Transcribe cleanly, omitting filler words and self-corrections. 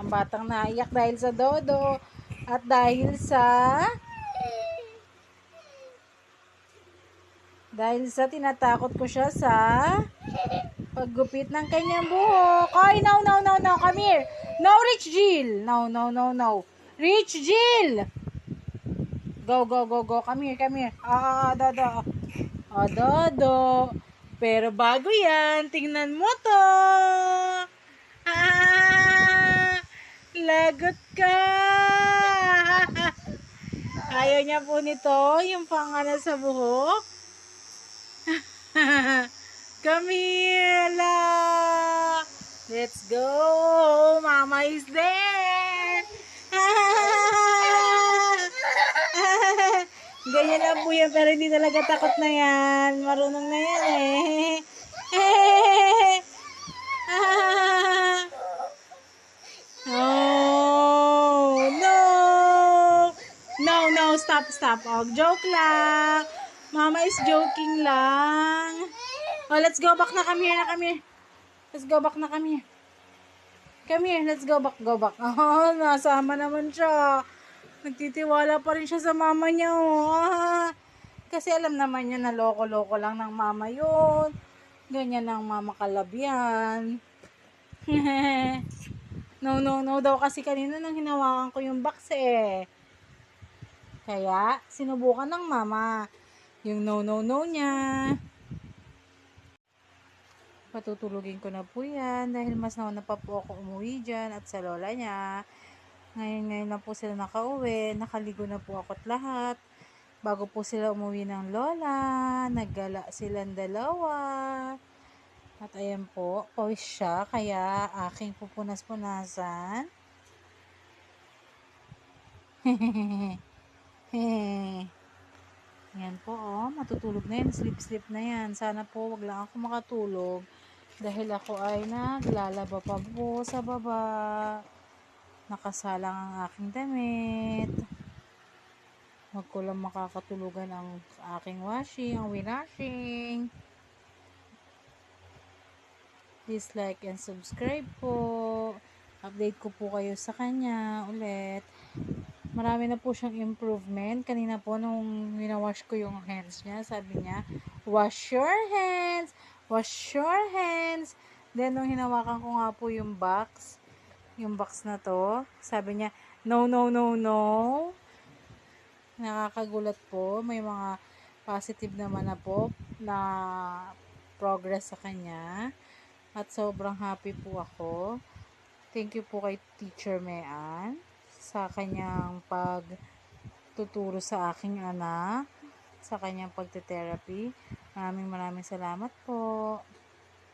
Ang batang naiyak dahil sa Dodo at dahil sa tinatakot ko siya sa paggupit ng kanyang buhok. Ay, no, no, no, no. Come here. No, Rich Jill. No, no, no, no. Rich Jill. Go, go, go, go. Come here, come here. Dodo. Dodo. Pero bago yan, tingnan mo to. Lagot ka. Ayaw niya po nito, yung pangana sa buhok. Come here, la. Let's go. Mama is there. Ganyan lang po yan, pero hindi talaga takot na yan. Marunong na yan eh. Oh, no. No, no, stop, stop. Oh, joke lang. Mama is joking lang. Oh, let's go back na. Come here na, come here. Let's go back na, come here. Come here, let's go back, go back. Oh, nasama naman siya. Nagtitiwala pa rin siya sa mama niya, oh. Kasi alam naman niya na loko-loko lang ng mama yun. Ganyan ang mama kalabyan. No, no, no daw kasi kanina nang hinawakan ko yung box eh. Kaya, sinubukan ng mama yung no, no, no niya. Patutulugin ko na po yan dahil mas nauna pa po ako umuwi dyan at sa lola niya. Ngayon na po sila nakauwi. Nakaligo na po ako at lahat. Bago po sila umuwi ng lola, naggala silang dalawa. At ayan po, pawis siya, kaya aking pupunas-punasan. Yan po, oh, matutulog na yan, sleep na yan. Sana po wag lang ako makatulog dahil ako ay naglalaba pa po sa baba. Nakasalang ang aking damit. Wag ko lang makakatulugan ang aking washing, ang winashing. Please like and subscribe po. Update ko po kayo sa kanya ulit. Marami na po siyang improvement. Kanina po nung winawash ko yung hands niya, sabi niya, wash your hands, wash your hands. Then nung hinawakan ko nga po yung box na to, sabi niya, no, no, no, no. Nakakagulat po. May mga positive naman na po na progress sa kanya. At sobrang happy po ako. Thank you po kay Teacher Mean sa kanyang pagtuturo sa aking anak, sa kanyang pagte-therapy. Maraming salamat po.